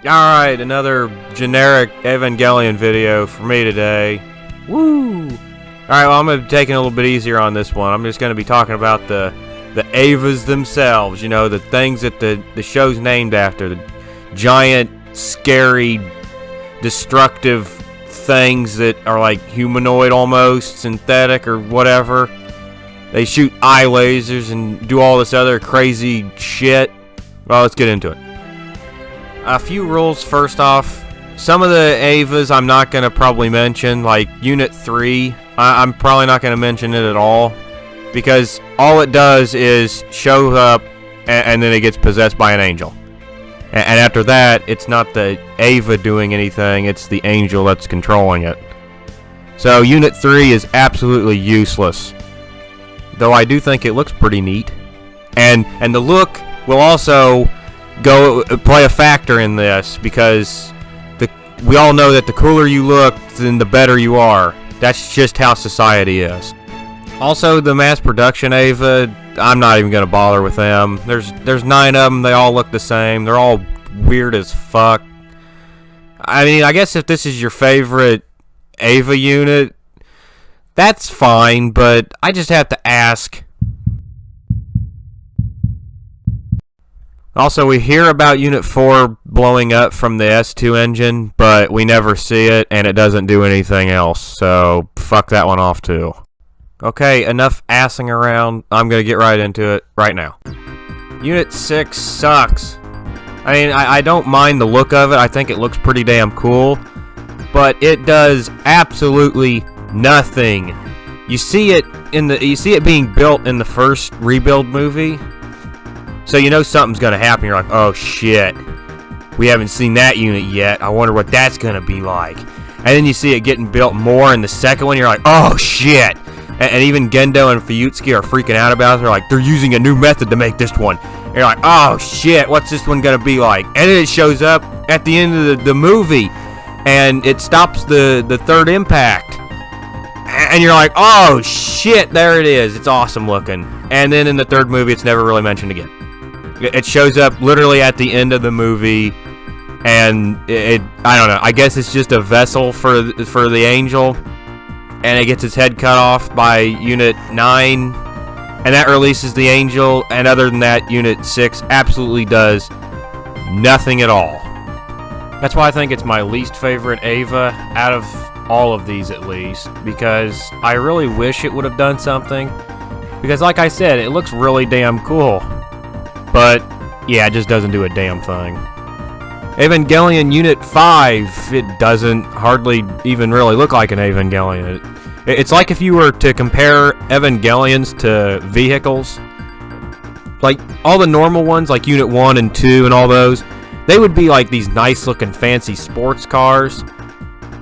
Alright, another generic Evangelion video for me today. Woo! Alright, well, I'm going to be taking it a little bit easier on this one. I'm just going to be talking about the Evas themselves. You know, the things that the show's named after. The giant, scary, destructive things that are like humanoid almost, synthetic or whatever. They shoot eye lasers and do all this other crazy shit. Well, let's get into it. A few rules first off. Some of the Evas I'm not going to probably mention, like Unit 3. I'm probably not going to mention it at all, because all it does is show up and then it gets possessed by an angel. And after that, it's not the Eva doing anything, it's the angel that's controlling it. So Unit 3 is absolutely useless. Though I do think it looks pretty neat. And the look will also play a factor in this, because we all know that the cooler you look, then the better you are. That's just how society is. Also, the mass production Eva, I'm not even going to bother with them. There's 9 of them, they all look the same. They're all weird as fuck. I mean, I guess if this is your favorite Eva unit, that's fine, but I just have to ask. Also, we hear about Unit 4 blowing up from the S2 engine, but we never see it, and it doesn't do anything else, so fuck that one off too. Okay, enough assing around. I'm going to get right into it right now. Unit 6 sucks. I mean, I don't mind the look of it. I think it looks pretty damn cool, but it does absolutely nothing. You see it being built in the first Rebuild movie, so you know something's gonna happen. You're like, oh shit, we haven't seen that unit yet. I wonder what that's gonna be like. And then you see it getting built more in the second one. You're like, oh shit. And even Gendo and Fuyutsuki are freaking out about it. They're like, they're using a new method to make this one. And you're like, oh shit, what's this one gonna be like? And then it shows up at the end of the movie, and it stops the third impact. And you're like, oh shit, there it is. It's awesome looking. And then in the third movie, it's never really mentioned again. It shows up literally at the end of the movie, and I don't know, I guess it's just a vessel for the angel, and it gets its head cut off by Unit 9, and that releases the angel, and other than that, Unit 6 absolutely does nothing at all. That's why I think it's my least favorite Eva out of all of these, at least, because I really wish it would have done something, because like I said, it looks really damn cool. But, yeah, it just doesn't do a damn thing. Evangelion Unit 5, it doesn't hardly even really look like an Evangelion. It's like if you were to compare Evangelions to vehicles. Like, all the normal ones, like Unit 1 and 2 and all those, they would be like these nice-looking fancy sports cars.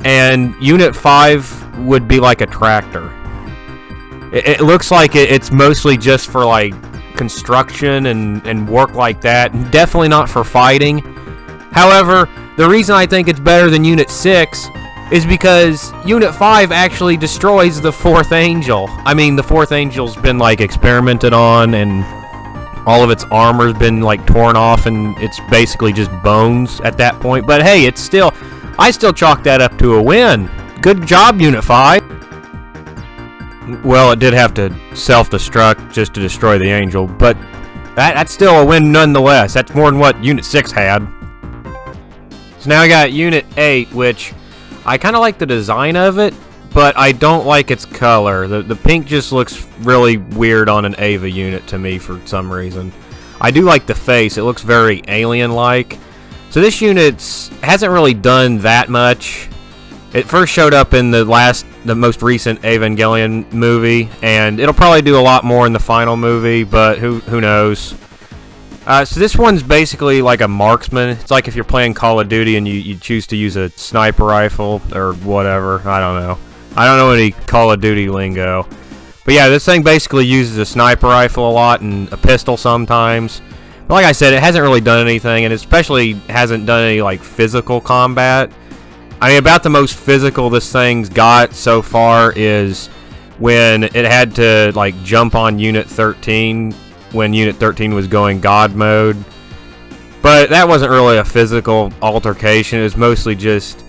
And Unit 5 would be like a tractor. It looks like it's mostly just for, like, construction and work like that, and definitely not for fighting. However, the reason I think it's better than Unit 6 is because Unit 5 actually destroys the 4th angel. I mean, the 4th angel's been like experimented on, and all of its armor's been like torn off, and it's basically just bones at that point. But hey, I still chalk that up to a win. Good job, Unit 5. Well, it did have to self-destruct just to destroy the angel, but that's still a win nonetheless. That's more than what Unit 6 had. So now I got Unit 8, which I kind of like the design of it, but I don't like its color. The pink just looks really weird on an Eva unit to me for some reason. I do like the face. It looks very alien-like. So this unit hasn't really done that much. It first showed up in the most recent Evangelion movie, and it'll probably do a lot more in the final movie, but who knows. So this one's basically like a marksman. It's like if you're playing Call of Duty and you choose to use a sniper rifle or whatever. I don't know. I don't know any Call of Duty lingo. But yeah, this thing basically uses a sniper rifle a lot and a pistol sometimes. But like I said, it hasn't really done anything, and especially hasn't done any like physical combat. I mean, about the most physical this thing's got so far is when it had to like jump on Unit 13 when Unit 13 was going God mode. But that wasn't really a physical altercation. It was mostly just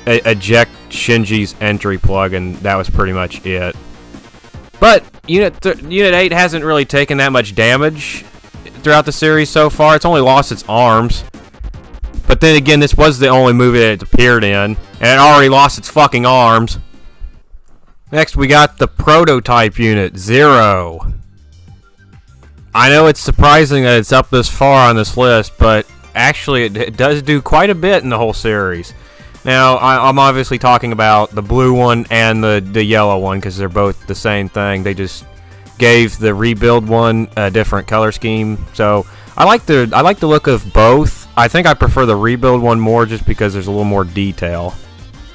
eject Shinji's entry plug, and that was pretty much it. But Unit 8 hasn't really taken that much damage throughout the series so far. It's only lost its arms. But then again, this was the only movie that it appeared in, and it already lost its fucking arms. Next, we got the prototype unit, 0. I know it's surprising that it's up this far on this list, but actually it does do quite a bit in the whole series. Now, I'm obviously talking about the blue one and the yellow one, because they're both the same thing. They just gave the rebuild one a different color scheme. So I like the look of both. I think I prefer the rebuild one more just because there's a little more detail.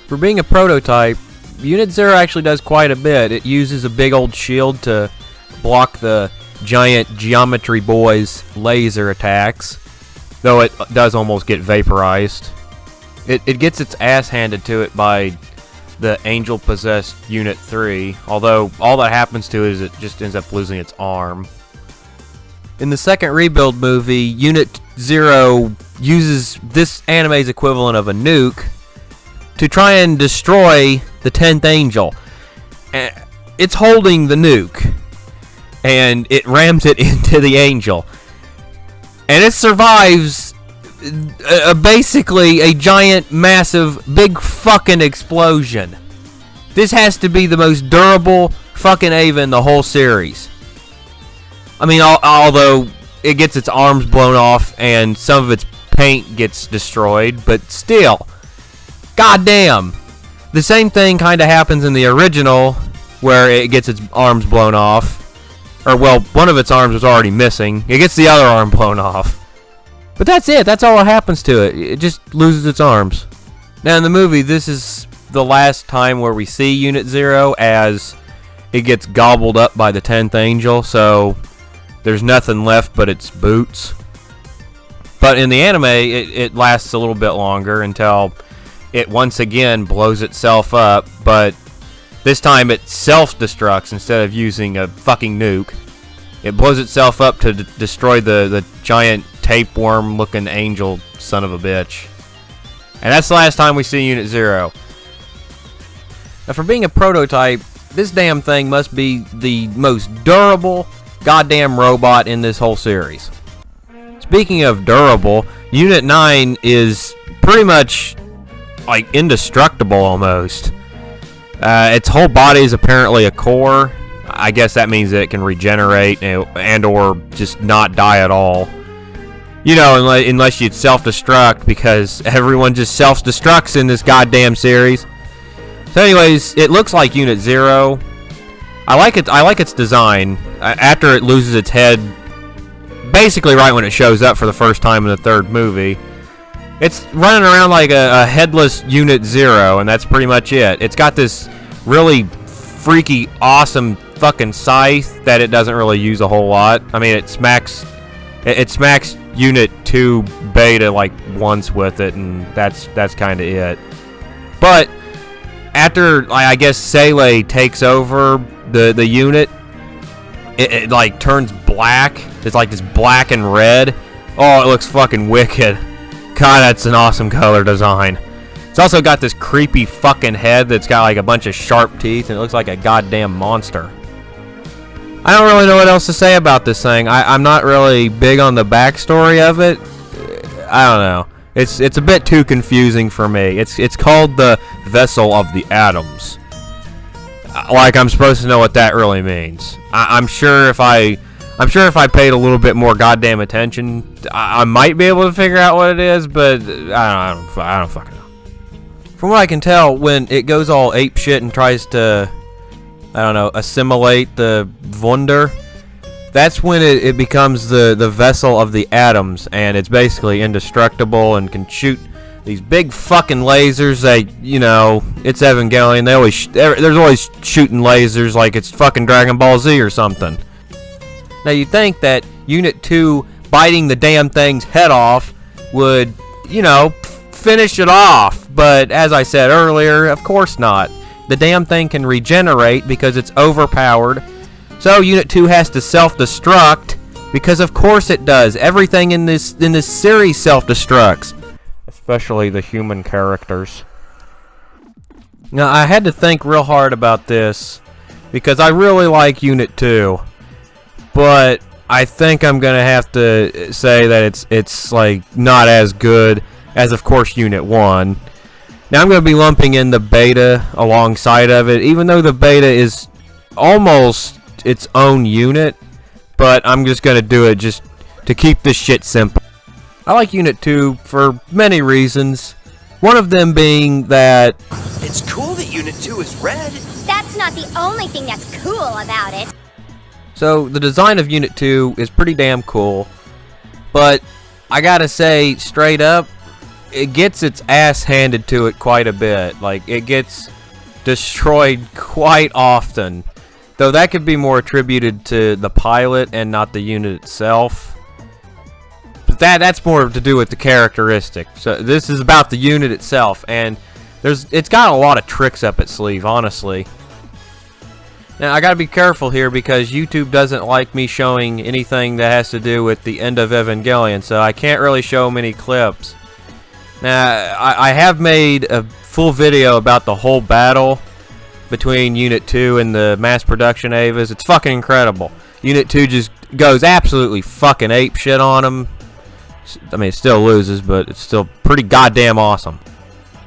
For being a prototype, Unit 0 actually does quite a bit. It uses a big old shield to block the giant Geometry Boy's laser attacks, though it does almost get vaporized. It gets its ass handed to it by the angel-possessed Unit 3, although all that happens to it is it just ends up losing its arm. In the second rebuild movie, Unit 0 uses this anime's equivalent of a nuke to try and destroy the 10th Angel. It's holding the nuke, and it rams it into the Angel. And it survives basically a giant, massive, big fucking explosion. This has to be the most durable fucking Eva in the whole series. I mean, although it gets its arms blown off and some of its paint gets destroyed, but still, goddamn. The same thing kind of happens in the original, where it gets its arms blown off. Or, well, one of its arms was already missing. It gets the other arm blown off. But that's it. That's all that happens to it. It just loses its arms. Now, in the movie, this is the last time where we see Unit 0, as it gets gobbled up by the 10th Angel, so there's nothing left but its boots. But in the anime, it lasts a little bit longer until it once again blows itself up, but this time it self-destructs instead of using a fucking nuke. It blows itself up to destroy the giant tapeworm-looking angel son of a bitch. And that's the last time we see Unit 0. Now, for being a prototype, this damn thing must be the most durable goddamn robot in this whole series. Speaking of durable, Unit 9 is pretty much like indestructible almost. Its whole body is apparently a core. I guess that means that it can regenerate and or just not die at all. You know, unless you'd self-destruct, because everyone just self-destructs in this goddamn series. So anyways, it looks like Unit 0. I like its design. After it loses its head, basically right when it shows up for the first time in the third movie, it's running around like a headless Unit 0, and that's pretty much it. It's got this really freaky, awesome fucking scythe that it doesn't really use a whole lot. I mean, it smacks Unit 2 Beta like once with it, and that's kind of it. But after, I guess, Sele takes over the unit, it like turns black. It's like this black and red. Oh, it looks fucking wicked. God, that's an awesome color design. It's also got this creepy fucking head that's got like a bunch of sharp teeth, and it looks like a goddamn monster. I don't really know what else to say about this thing. I'm not really big on the backstory of it. I don't know. It's a bit too confusing for me. It's called the Vessel of the Atoms. Like, I'm supposed to know what that really means. I'm sure if I paid a little bit more goddamn attention, I might be able to figure out what it is, but I don't fucking know. From what I can tell, when it goes all ape shit and tries to, I don't know, assimilate the Wunder, that's when it becomes the Vessel of the Atoms, and it's basically indestructible and can shoot these big fucking lasers that, you know, it's Evangelion. There's always shooting lasers like it's fucking Dragon Ball Z or something. Now, you'd think that Unit 2 biting the damn thing's head off would, you know, finish it off, but as I said earlier, of course not. The damn thing can regenerate because it's overpowered, so Unit 2 has to self-destruct Because of course it does. Everything in this series self-destructs. Especially the human characters. Now, I had to think real hard about this, because I really like Unit 2, but I think I'm gonna have to say that it's like not as good as, of course, Unit 1. Now I'm gonna be lumping in the beta alongside of it, even though the beta is almost its own unit, but I'm just gonna do it just to keep this shit simple. I like Unit 2 for many reasons. One of them being that it's cool that Unit 2 is red. That's not the only thing that's cool about it. So the design of Unit 2 is pretty damn cool, but I gotta say straight up, it gets its ass handed to it quite a bit. Like, it gets destroyed quite often, though that could be more attributed to the pilot and not the unit itself. But that's more to do with the characteristic. So this is about the unit itself, and it's got a lot of tricks up its sleeve, honestly. Now, I gotta be careful here because YouTube doesn't like me showing anything that has to do with the end of Evangelion, so I can't really show many clips. Now, I have made a full video about the whole battle between Unit 2 and the mass production Avas. It's fucking incredible. Unit 2 just goes absolutely fucking ape shit on them. I mean, it still loses, but it's still pretty goddamn awesome.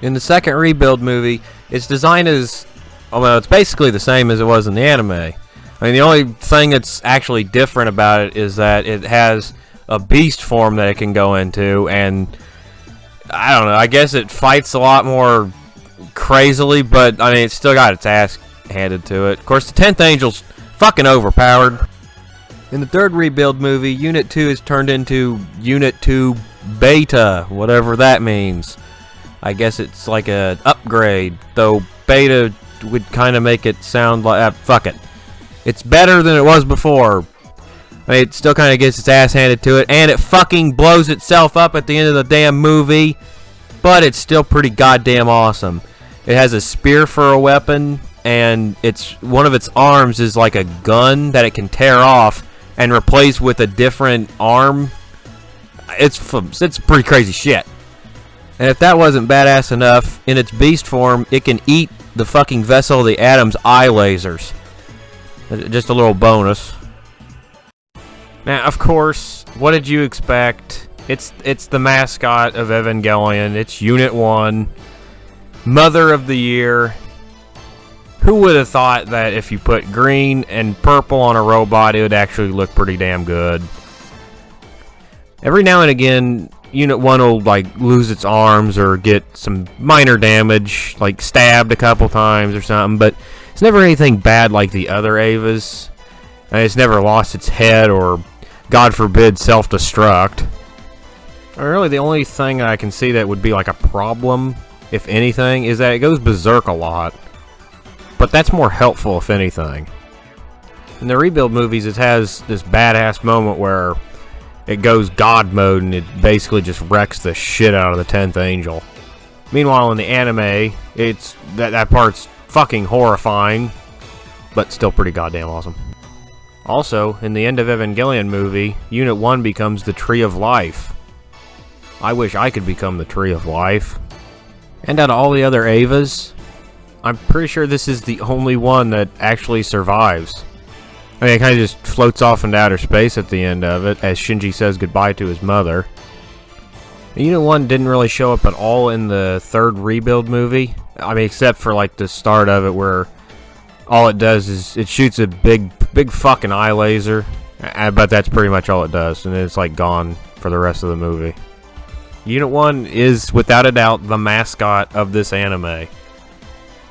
In the second rebuild movie, its design is, well, it's basically the same as it was in the anime. I mean, the only thing that's actually different about it is that it has a beast form that it can go into, and I don't know, I guess it fights a lot more crazily, but I mean, it's still got its ass handed to it. Of course, the 10th Angel's fucking overpowered. In the third rebuild movie, Unit 2 is turned into Unit 2 Beta, whatever that means. I guess it's like an upgrade, though Beta would kind of make it sound like, fuck it. It's better than it was before. I mean, it still kind of gets its ass handed to it, and it fucking blows itself up at the end of the damn movie, but it's still pretty goddamn awesome. It has a spear for a weapon, and one of its arms is like a gun that it can tear off and replace with a different arm. It's pretty crazy shit. And if that wasn't badass enough, in its beast form, it can eat the fucking Vessel of the Atom's eye lasers. Just a little bonus. Now, of course, what did you expect? It's the mascot of Evangelion. It's Unit 1. Mother of the Year. Who would have thought that if you put green and purple on a robot, it would actually look pretty damn good? Every now and again, Unit 1 will like lose its arms or get some minor damage, like stabbed a couple times or something, but it's never anything bad like the other Avas. And it's never lost its head or, God forbid, self-destruct. Really, the only thing I can see that would be like a problem, if anything, is that it goes berserk a lot. But that's more helpful, if anything. In the rebuild movies, it has this badass moment where it goes God mode and it basically just wrecks the shit out of the 10th Angel. Meanwhile, in the anime, that part's fucking horrifying, but still pretty goddamn awesome. Also, in the end of Evangelion movie, Unit 1 becomes the Tree of Life. I wish I could become the Tree of Life. And out of all the other Avas, I'm pretty sure this is the only one that actually survives. I mean, it kind of just floats off into outer space at the end of it, as Shinji says goodbye to his mother. Unit 1 didn't really show up at all in the third rebuild movie. I mean, except for like the start of it where all it does is it shoots a big fucking eye laser. But that's pretty much all it does, and it's like gone for the rest of the movie. Unit 1 is, without a doubt, the mascot of this anime.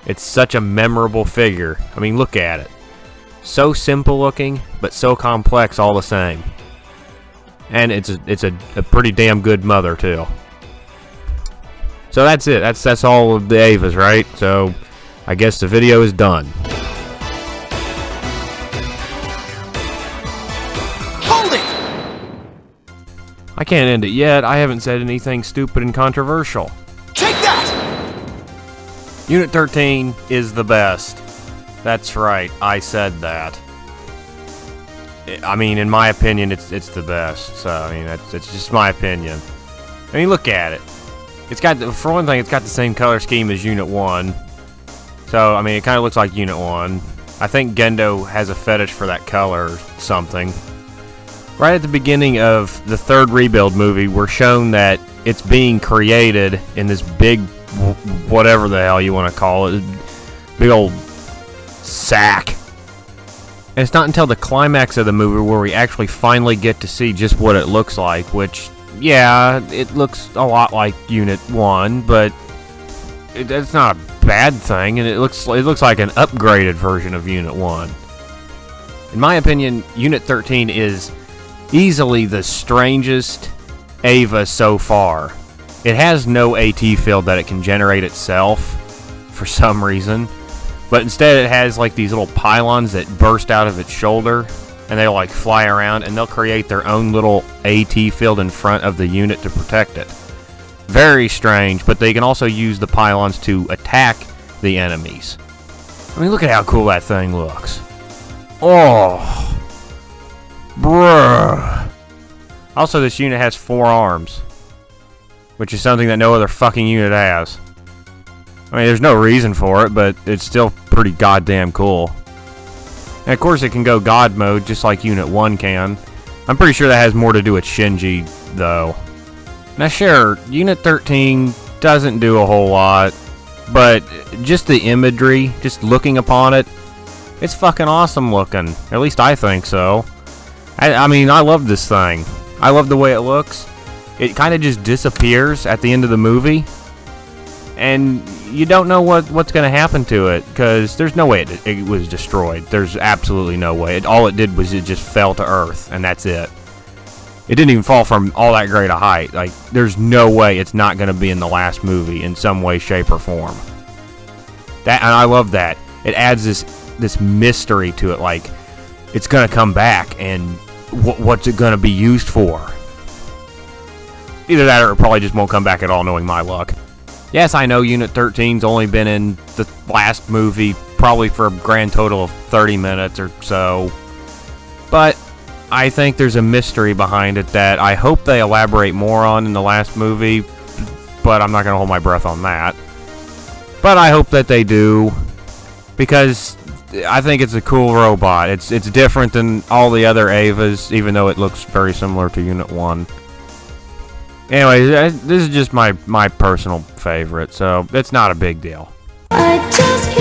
It's such a memorable figure. I mean, look at it. So simple looking, but so complex all the same. And it's a pretty damn good mother, too. So that's it. That's all of the Avas, right? So I guess the video is done. Hold it! I can't end it yet. I haven't said anything stupid and controversial. Take that! Unit 13 is the best. That's right, I said that. I mean, in my opinion, it's the best. So I mean, it's just my opinion. I mean, look at it. It's got, for one thing, it's got the same color scheme as Unit 1. So I mean, it kind of looks like Unit 1. I think Gendo has a fetish for that color or something. Right at the beginning of the third rebuild movie, we're shown that it's being created in this big, whatever the hell you want to call it, big old sack. And it's not until the climax of the movie where we actually finally get to see just what it looks like, which, yeah, it looks a lot like Unit 1, but it's not a bad thing, and it looks like an upgraded version of Unit 1. In my opinion, Unit 13 is easily the strangest Eva so far. It has no AT field that it can generate itself for some reason, but instead it has like these little pylons that burst out of its shoulder, and they like fly around, and they'll create their own little AT field in front of the unit to protect it. Very strange, but they can also use the pylons to attack the enemies. I mean, look at how cool that thing looks. Oh, bruh. Also, this unit has 4 arms, which is something that no other fucking unit has. I mean, there's no reason for it, but it's still pretty goddamn cool. And of course, it can go God mode, just like Unit 1 can. I'm pretty sure that has more to do with Shinji, though. Now, sure, Unit 13 doesn't do a whole lot, but just the imagery, just looking upon it, it's fucking awesome looking. At least I think so. I mean, I love this thing. I love the way it looks. It kind of just disappears at the end of the movie, and you don't know what's going to happen to it, because there's no way it was destroyed. There's absolutely no way. All it did was it just fell to Earth, and that's it. It didn't even fall from all that great a height. Like, there's no way it's not going to be in the last movie in some way, shape, or form. And I love that. It adds this mystery to it, like, it's going to come back, and what's it going to be used for? Either that or it probably just won't come back at all, knowing my luck. Yes, I know Unit 13's only been in the last movie probably for a grand total of 30 minutes or so, but I think there's a mystery behind it that I hope they elaborate more on in the last movie, but I'm not going to hold my breath on that. But I hope that they do, because I think it's a cool robot. It's different than all the other Evas, even though it looks very similar to Unit 1. Anyway, this is just my personal favorite, so it's not a big deal. I just